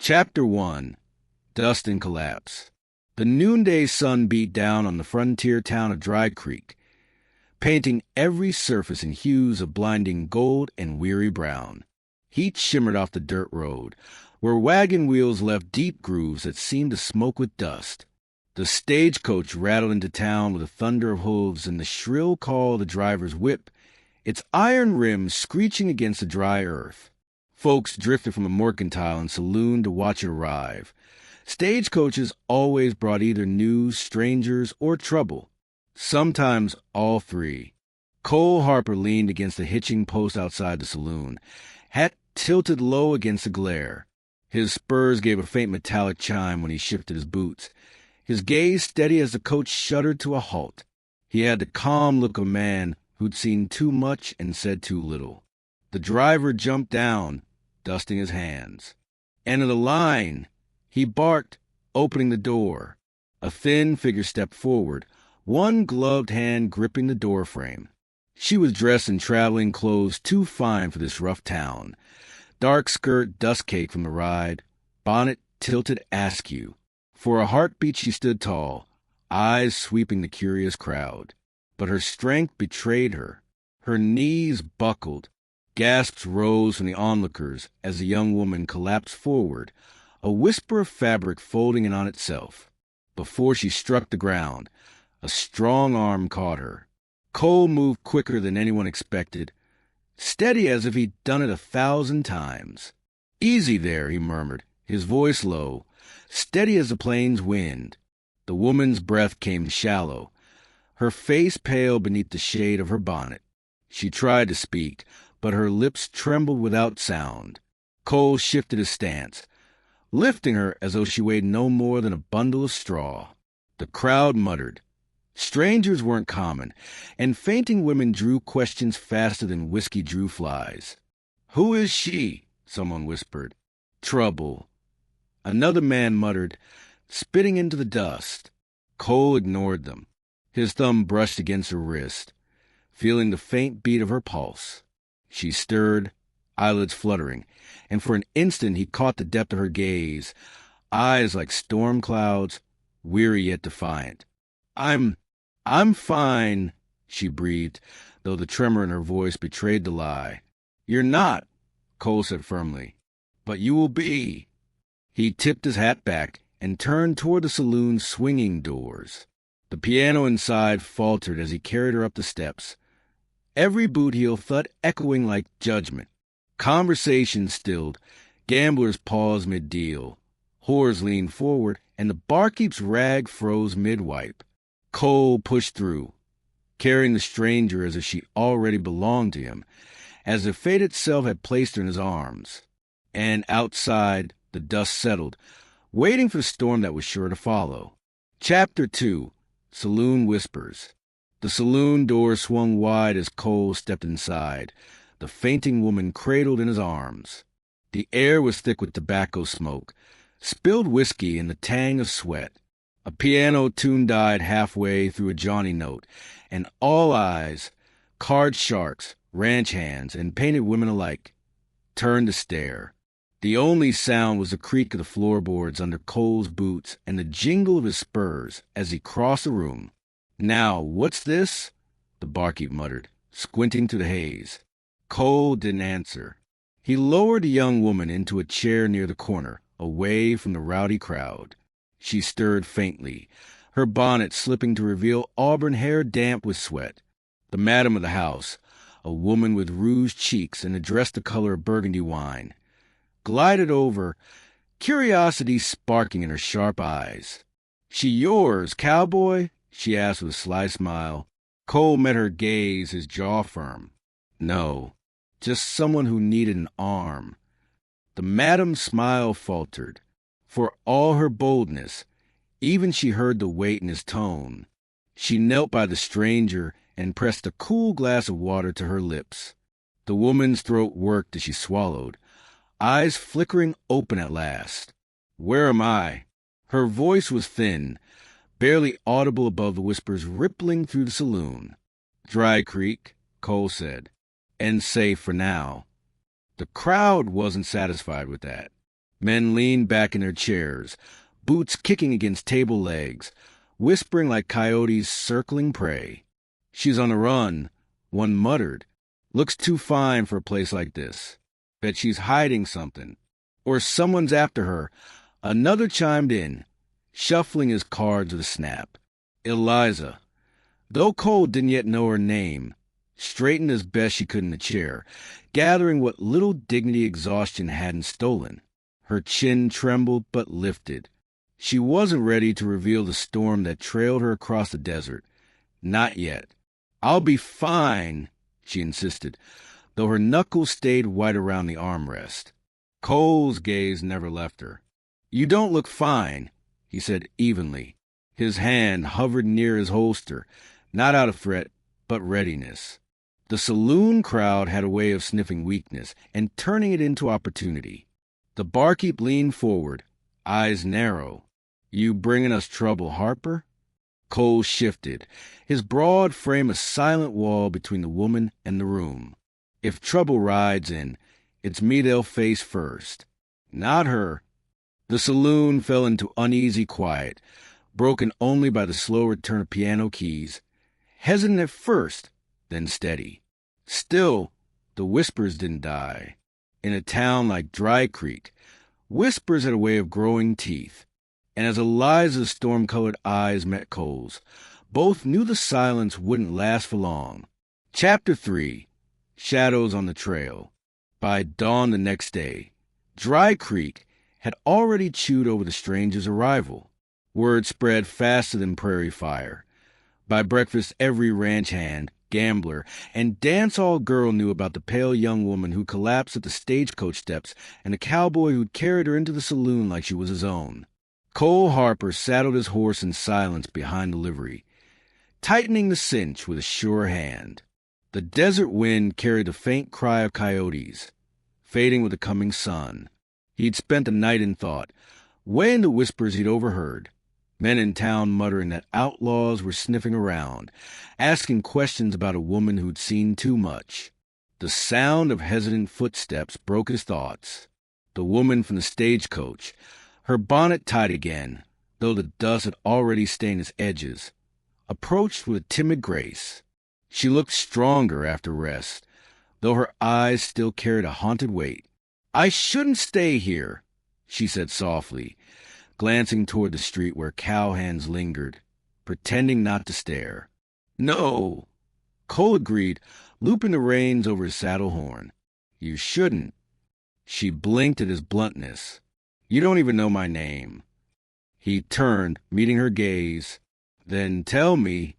Chapter 1. Dust and Collapse. The noonday sun beat down on the frontier town of Dry Creek, painting every surface in hues of blinding gold and weary brown. Heat shimmered off the dirt road, where wagon wheels left deep grooves that seemed to smoke with dust. The stagecoach rattled into town with a thunder of hooves and the shrill call of the driver's whip, its iron rims screeching against the dry earth. Folks drifted from the mercantile and saloon to watch it arrive. Stagecoaches always brought either news, strangers, or trouble, sometimes all three. Cole Harper leaned against the hitching post outside the saloon, hat tilted low against the glare. His spurs gave a faint metallic chime when he shifted his boots, his gaze steady as the coach shuddered to a halt. He had the calm look of a man who'd seen too much and said too little. The driver jumped down, dusting his hands. "End of the line!" he barked, opening the door. A thin figure stepped forward, one gloved hand gripping the doorframe. She was dressed in traveling clothes too fine for this rough town. Dark skirt dust-caked from the ride, bonnet tilted askew. For a heartbeat she stood tall, eyes sweeping the curious crowd. But her strength betrayed her. Her knees buckled. Gasps rose from the onlookers as the young woman collapsed forward, a whisper of fabric folding in on itself. Before she struck the ground, a strong arm caught her. Cole moved quicker than anyone expected, steady as if he'd done it 1,000 times. "Easy there," he murmured, his voice low, steady as the plain's wind. The woman's breath came shallow, her face pale beneath the shade of her bonnet. She tried to speak, but her lips trembled without sound. Cole shifted his stance, lifting her as though she weighed no more than a bundle of straw. The crowd muttered. Strangers weren't common, and fainting women drew questions faster than whiskey drew flies. "Who is she?" someone whispered. "Trouble," another man muttered, spitting into the dust. Cole ignored them. His thumb brushed against her wrist, feeling the faint beat of her pulse. She stirred, eyelids fluttering, and for an instant he caught the depth of her gaze, eyes like storm clouds, weary yet defiant. I'm fine," she breathed, though the tremor in her voice betrayed the lie. "You're not," Cole said firmly, "but you will be." He tipped his hat back and turned toward the saloon's swinging doors. The piano inside faltered as he carried her up the steps, every boot heel thud echoing like judgment. Conversation stilled, gamblers paused mid-deal, whores leaned forward, and the barkeep's rag froze mid-wipe. Cole pushed through, carrying the stranger as if she already belonged to him, as if fate itself had placed her in his arms. And outside, the dust settled, waiting for the storm that was sure to follow. Chapter 2. Saloon Whispers. The saloon door swung wide as Cole stepped inside, the fainting woman cradled in his arms. The air was thick with tobacco smoke, spilled whiskey, and the tang of sweat. A piano tune died halfway through a Johnny note, and all eyes, card sharks, ranch hands, and painted women alike, turned to stare. The only sound was the creak of the floorboards under Cole's boots and the jingle of his spurs as he crossed the room. "Now, what's this?" the barkeep muttered, squinting through the haze. Cole didn't answer. He lowered the young woman into a chair near the corner, away from the rowdy crowd. She stirred faintly, her bonnet slipping to reveal auburn hair damp with sweat. The madam of the house, a woman with rouged cheeks and a dress the color of burgundy wine, glided over, curiosity sparking in her sharp eyes. "She yours, Cowboy?" she asked with a sly smile. Cole met her gaze, his jaw firm. "No, just someone who needed an arm." The madam's smile faltered. For all her boldness, even she heard the weight in his tone. She knelt by the stranger and pressed a cool glass of water to her lips. The woman's throat worked as she swallowed, eyes flickering open at last. "Where am I?" Her voice was thin, barely audible above the whispers rippling through the saloon. "Dry Creek," Cole said, "and safe for now." The crowd wasn't satisfied with that. Men leaned back in their chairs, boots kicking against table legs, whispering like coyotes circling prey. "She's on the run," one muttered. "Looks too fine for a place like this. Bet she's hiding something. Or someone's after her." Another chimed in, shuffling his cards with a snap. Eliza, though Cole didn't yet know her name, straightened as best she could in the chair, gathering what little dignity exhaustion hadn't stolen. Her chin trembled but lifted. She wasn't ready to reveal the storm that trailed her across the desert. Not yet. "I'll be fine," she insisted, though her knuckles stayed white around the armrest. Cole's gaze never left her. "You don't look fine," he said evenly. His hand hovered near his holster, not out of threat, but readiness. The saloon crowd had a way of sniffing weakness and turning it into opportunity. The barkeep leaned forward, eyes narrow. "You bringing us trouble, Harper?" Cole shifted, his broad frame a silent wall between the woman and the room. "If trouble rides in, it's me they'll face first. Not her." The saloon fell into uneasy quiet, broken only by the slow return of piano keys, hesitant at first, then steady. Still, the whispers didn't die. In a town like Dry Creek, whispers had a way of growing teeth, and as Eliza's storm-colored eyes met Cole's, both knew the silence wouldn't last for long. Chapter 3, Shadows on the Trail. By dawn the next day, Dry Creek had already chewed over the stranger's arrival. Word spread faster than prairie fire. By breakfast, every ranch hand, gambler, and dance-hall girl knew about the pale young woman who collapsed at the Stagecoach Steps and the cowboy who'd carried her into the saloon like she was his own. Cole Harper saddled his horse in silence behind the livery, tightening the cinch with a sure hand. The desert wind carried the faint cry of coyotes, fading with the coming sun. He'd spent the night in thought, weighing the whispers he'd overheard. Men in town muttering that outlaws were sniffing around, asking questions about a woman who'd seen too much. The sound of hesitant footsteps broke his thoughts. The woman from the stagecoach, her bonnet tied again, though the dust had already stained its edges, approached with timid grace. She looked stronger after rest, though her eyes still carried a haunted weight. "I shouldn't stay here," she said softly, glancing toward the street where cowhands lingered, pretending not to stare. "No," Cole agreed, looping the reins over his saddle horn. "You shouldn't." She blinked at his bluntness. "You don't even know my name." He turned, meeting her gaze. "Then tell me."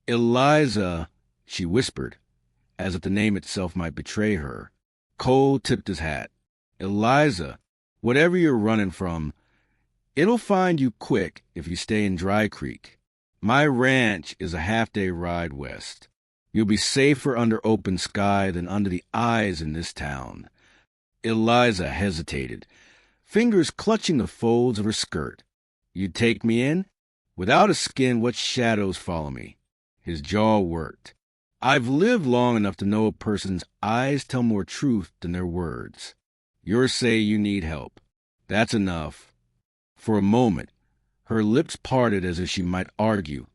"Eliza," she whispered, as if the name itself might betray her. Cole tipped his hat. "Eliza, whatever you're running from, it'll find you quick if you stay in Dry Creek. My ranch is a half-day ride west. You'll be safer under open sky than under the eyes in this town." Eliza hesitated, fingers clutching the folds of her skirt. "You'd take me in? Without a skin, what shadows follow me?" His jaw worked. "I've lived long enough to know a person's eyes tell more truth than their words. Yours say you need help. That's enough." For a moment, her lips parted as if she might argue,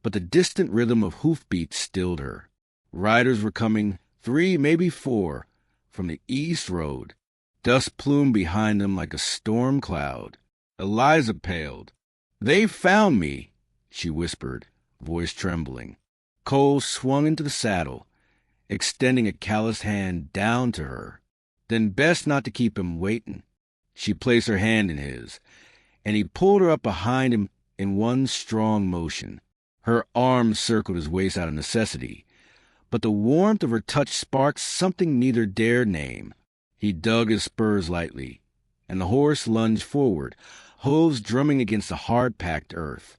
but the distant rhythm of hoofbeats stilled her. Riders were coming, 3, maybe 4, from the east road, dust plumed behind them like a storm cloud. Eliza paled. "They've found me," she whispered, voice trembling. Cole swung into the saddle, extending a calloused hand down to her. Then best not to keep him waiting. She placed her hand in his, and he pulled her up behind him in one strong motion. Her arms circled his waist out of necessity, but the warmth of her touch sparked something neither dared name. He dug his spurs lightly, and the horse lunged forward, hooves drumming against the hard-packed earth.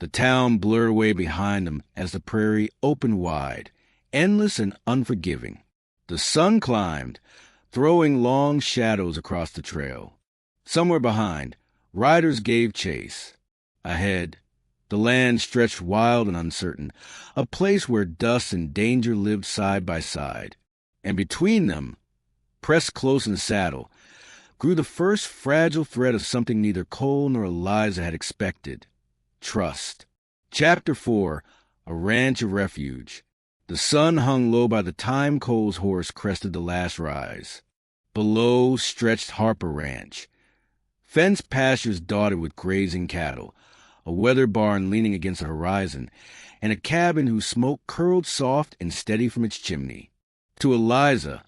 The town blurred away behind them as the prairie opened wide, endless and unforgiving. The sun climbed, throwing long shadows across the trail. Somewhere behind, riders gave chase. Ahead, the land stretched wild and uncertain, a place where dust and danger lived side by side. And between them, pressed close in the saddle, grew the first fragile thread of something neither Cole nor Eliza had expected: trust. Chapter 4. A Ranch of Refuge. The sun hung low by the time Cole's horse crested the last rise. Below stretched Harper Ranch, fenced pastures dotted with grazing cattle, a weather barn leaning against the horizon, and a cabin whose smoke curled soft and steady from its chimney. To Eliza,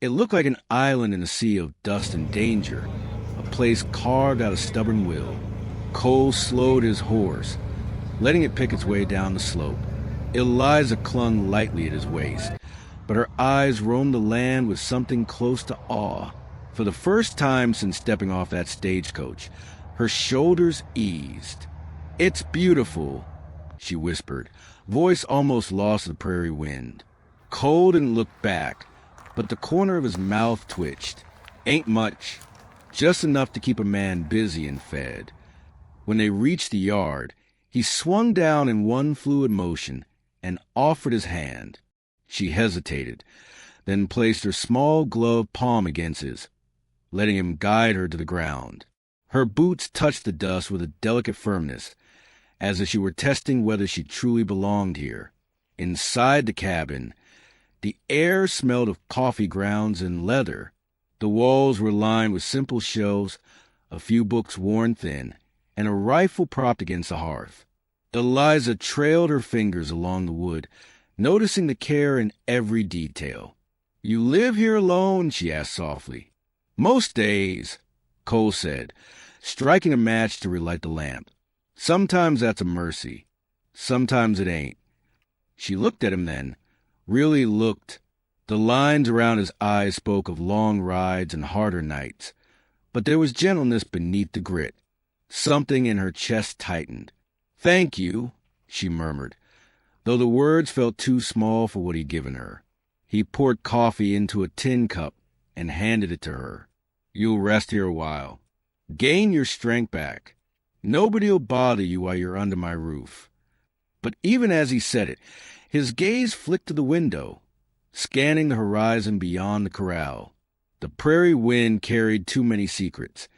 it looked like an island in a sea of dust and danger, a place carved out of stubborn will. Cole slowed his horse, letting it pick its way down the slope. Eliza clung lightly at his waist, but her eyes roamed the land with something close to awe. For the first time since stepping off that stagecoach, her shoulders eased. "It's beautiful," she whispered, voice almost lost to the prairie wind. Cole didn't look back, but the corner of his mouth twitched. "Ain't much, just enough to keep a man busy and fed." When they reached the yard, he swung down in one fluid motion and offered his hand. She hesitated, then placed her small gloved palm against his, letting him guide her to the ground. Her boots touched the dust with a delicate firmness, as if she were testing whether she truly belonged here. Inside the cabin, the air smelled of coffee grounds and leather. The walls were lined with simple shelves, a few books worn thin, and a rifle propped against the hearth. Eliza trailed her fingers along the wood, noticing the care in every detail. "You live here alone?" she asked softly. "Most days," Cole said, striking a match to relight the lamp. "Sometimes that's a mercy. Sometimes it ain't." She looked at him then, really looked. The lines around his eyes spoke of long rides and harder nights, but there was gentleness beneath the grit. Something in her chest tightened. "Thank you," she murmured, though the words felt too small for what he'd given her. He poured coffee into a tin cup and handed it to her. "You'll rest here a while. Gain your strength back. Nobody'll bother you while you're under my roof." But even as he said it, his gaze flicked to the window, scanning the horizon beyond the corral. The prairie wind carried too many secrets,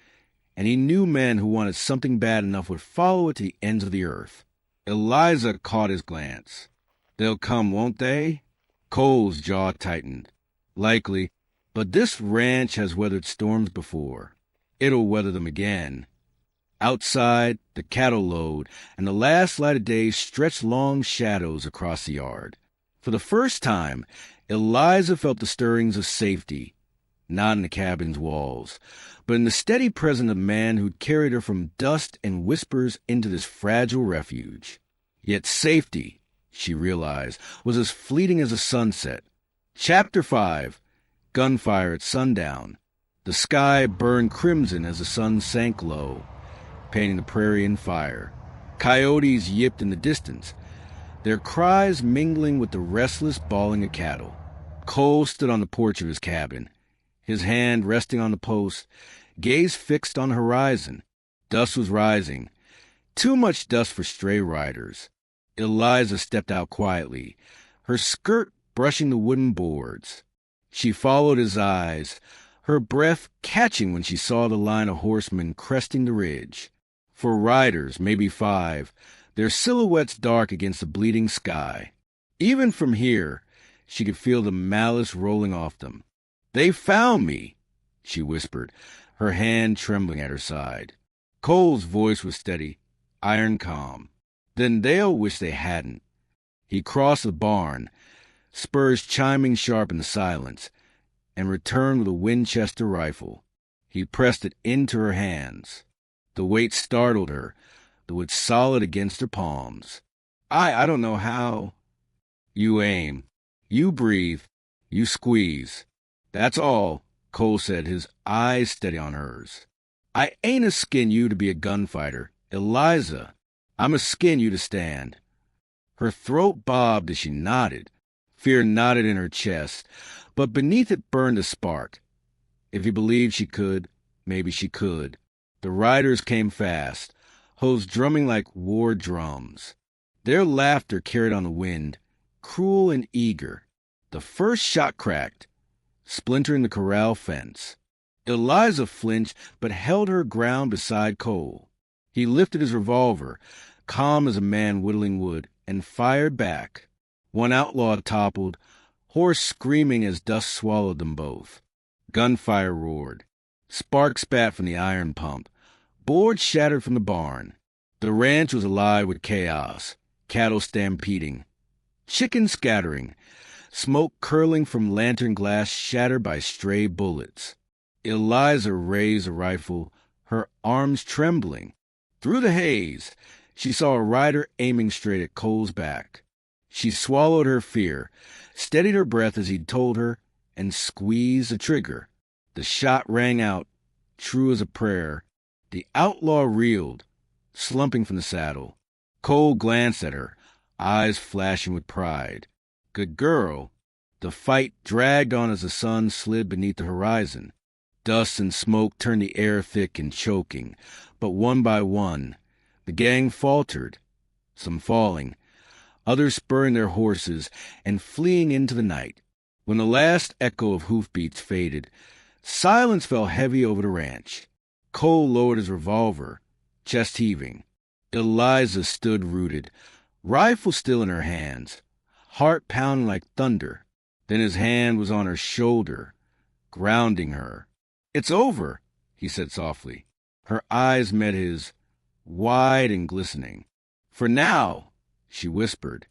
and he knew men who wanted something bad enough would follow it to the ends of the earth. Eliza caught his glance. "They'll come, won't they?" Cole's jaw tightened. "Likely, but this ranch has weathered storms before. It'll weather them again." Outside, the cattle lowed, and the last light of day stretched long shadows across the yard. For the first time, Eliza felt the stirrings of safety, not in the cabin's walls, but in the steady presence of the man who'd carried her from dust and whispers into this fragile refuge. Yet safety, she realized, was as fleeting as a sunset. Chapter 5. Gunfire at Sundown. The sky burned crimson as the sun sank low, painting the prairie in fire. Coyotes yipped in the distance, their cries mingling with the restless bawling of cattle. Cole stood on the porch of his cabin, his hand resting on the post, gaze fixed on the horizon. Dust was rising, too much dust for stray riders. Eliza stepped out quietly, her skirt brushing the wooden boards. She followed his eyes, her breath catching when she saw the line of horsemen cresting the ridge. 4 riders, maybe 5, their silhouettes dark against the bleeding sky. Even from here, she could feel the malice rolling off them. "They found me," she whispered, her hand trembling at her side. Cole's voice was steady, iron calm. "Then they'll wish they hadn't." He crossed the barn, spurs chiming sharp in the silence, and returned with a Winchester rifle. He pressed it into her hands. The weight startled her, though it's solid against her palms. I don't know how." "You aim. You breathe. You squeeze. That's all," Cole said, his eyes steady on hers. "I ain't a skin you to be a gunfighter, Eliza. I'm a skin you to stand." Her throat bobbed as she nodded. Fear knotted in her chest, but beneath it burned a spark. If he believed she could, maybe she could. The riders came fast, hoofs drumming like war drums. Their laughter carried on the wind, cruel and eager. The first shot cracked, splintering the corral fence. Eliza flinched, but held her ground beside Cole. He lifted his revolver, calm as a man whittling wood, and fired back. One outlaw toppled, hoarse screaming as dust swallowed them both. Gunfire roared. Sparks spat from the iron pump. Boards shattered from the barn. The ranch was alive with chaos. Cattle stampeding. Chickens scattering. Smoke curling from lantern glass shattered by stray bullets. Eliza raised a rifle, her arms trembling. Through the haze, she saw a rider aiming straight at Cole's back. She swallowed her fear, steadied her breath as he'd told her, and squeezed the trigger. The shot rang out, true as a prayer. The outlaw reeled, slumping from the saddle. Cole glanced at her, eyes flashing with pride. Good girl. The fight dragged on as the sun slid beneath the horizon. Dust and smoke turned the air thick and choking, but one by one, the gang faltered, some falling, others spurring their horses and fleeing into the night. When the last echo of hoofbeats faded, silence fell heavy over the ranch. Cole lowered his revolver, chest heaving. Eliza stood rooted, rifle still in her hands, heart pounding like thunder. Then his hand was on her shoulder, grounding her. "It's over," he said softly. Her eyes met his, wide and glistening. "For now," she whispered,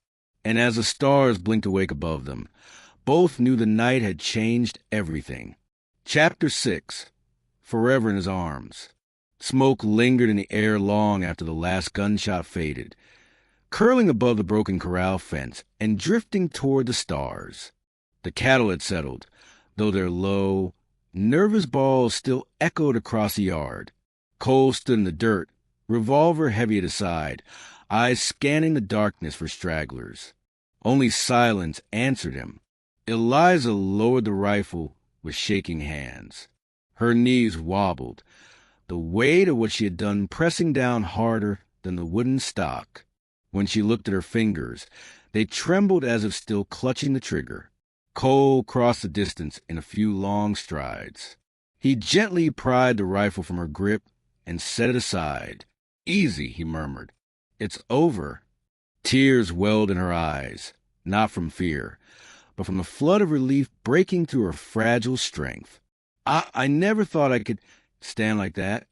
and as the stars blinked awake above them, both knew the night had changed everything. Chapter 6. Forever in his arms. Smoke lingered in the air long after the last gunshot faded, curling above the broken corral fence and drifting toward the stars. The cattle had settled, though their low, nervous bawls still echoed across the yard. Cole stood in the dirt, revolver heavy at his side, eyes scanning the darkness for stragglers. Only silence answered him. Eliza lowered the rifle with shaking hands. Her knees wobbled, the weight of what she had done pressing down harder than the wooden stock. When she looked at her fingers, they trembled as if still clutching the trigger. Cole crossed the distance in a few long strides. He gently pried the rifle from her grip and set it aside. "Easy," he murmured. "It's over." Tears welled in her eyes, not from fear, but from the flood of relief breaking through her fragile strength. I never thought I could stand like that.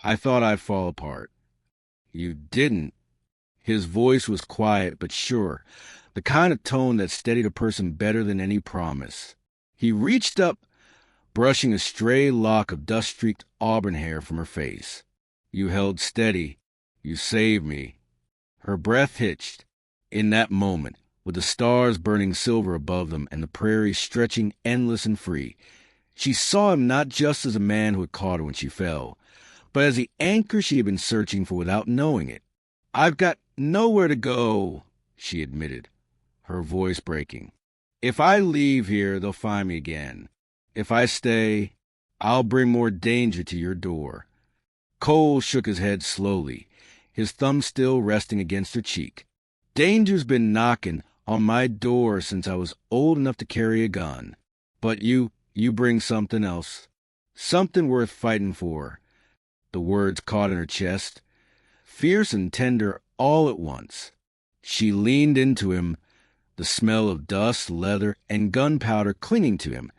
I thought I'd fall apart." "You didn't." His voice was quiet but sure, the kind of tone that steadied a person better than any promise. He reached up, brushing a stray lock of dust-streaked auburn hair from her face. "You held steady. You saved me." Her breath hitched. In that moment, with the stars burning silver above them and the prairie stretching endless and free, she saw him not just as a man who had caught her when she fell, but as the anchor she had been searching for without knowing it. "I've got nowhere to go," she admitted, her voice breaking. "If I leave here, they'll find me again. If I stay, I'll bring more danger to your door." Cole shook his head slowly, his thumb still resting against her cheek. "Danger's been knocking on my door since I was old enough to carry a gun. But you bring something else. Something worth fighting for." The words caught in her chest, fierce and tender all at once. She leaned into him, the smell of dust, leather, and gunpowder clinging to him,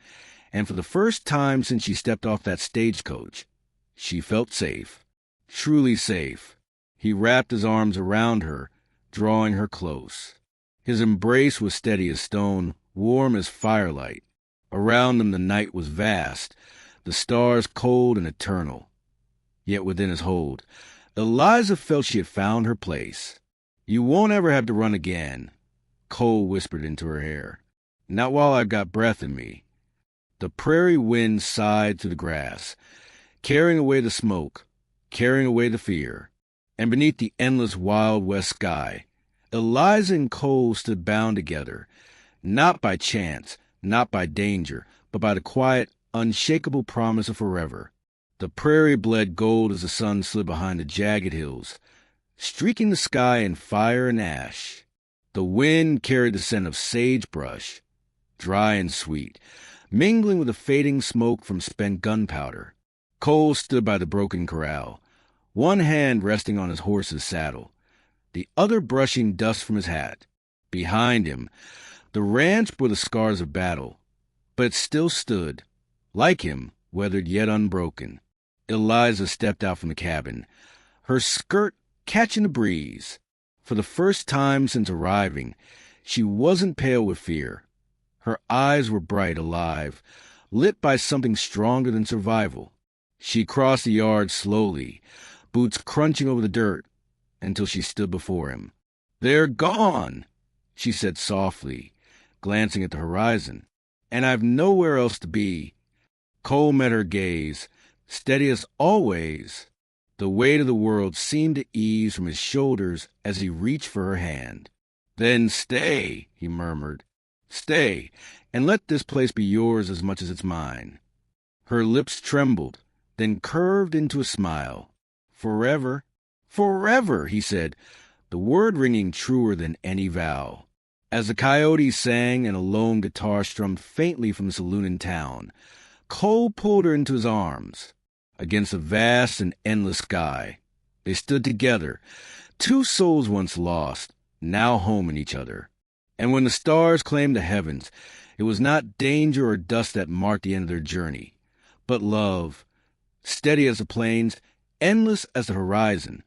and for the first time since she stepped off that stagecoach, she felt safe, truly safe. He wrapped his arms around her, drawing her close. His embrace was steady as stone, warm as firelight. Around them the night was vast, the stars cold and eternal. Yet within his hold, Eliza felt she had found her place. "You won't ever have to run again," Cole whispered into her hair. "Not while I've got breath in me." The prairie wind sighed through the grass, carrying away the smoke, carrying away the fear. And beneath the endless Wild West sky, Eliza and Cole stood bound together, not by chance, not by danger, but by the quiet, unshakable promise of forever. The prairie bled gold as the sun slid behind the jagged hills, streaking the sky in fire and ash. The wind carried the scent of sagebrush, dry and sweet, mingling with the fading smoke from spent gunpowder. Cole stood by the broken corral, one hand resting on his horse's saddle, the other brushing dust from his hat. Behind him, the ranch bore the scars of battle, but it still stood, like him, weathered yet unbroken. Eliza stepped out from the cabin, her skirt catching the breeze. For the first time since arriving, she wasn't pale with fear. Her eyes were bright, alive, lit by something stronger than survival. She crossed the yard slowly, boots crunching over the dirt, until she stood before him. "They're gone," she said softly, glancing at the horizon. "And I've nowhere else to be." Cole met her gaze, steady as always. The weight of the world seemed to ease from his shoulders as he reached for her hand. "Then stay," he murmured. "Stay, and let this place be yours as much as it's mine." Her lips trembled, then curved into a smile. "Forever?" "Forever," he said, the word ringing truer than any vow. As the coyotes sang and a lone guitar strummed faintly from the saloon in town, Cole pulled her into his arms. Against a vast and endless sky, they stood together, two souls once lost, now home in each other. And when the stars claimed the heavens, it was not danger or dust that marked the end of their journey, but love, steady as the plains, endless as the horizon.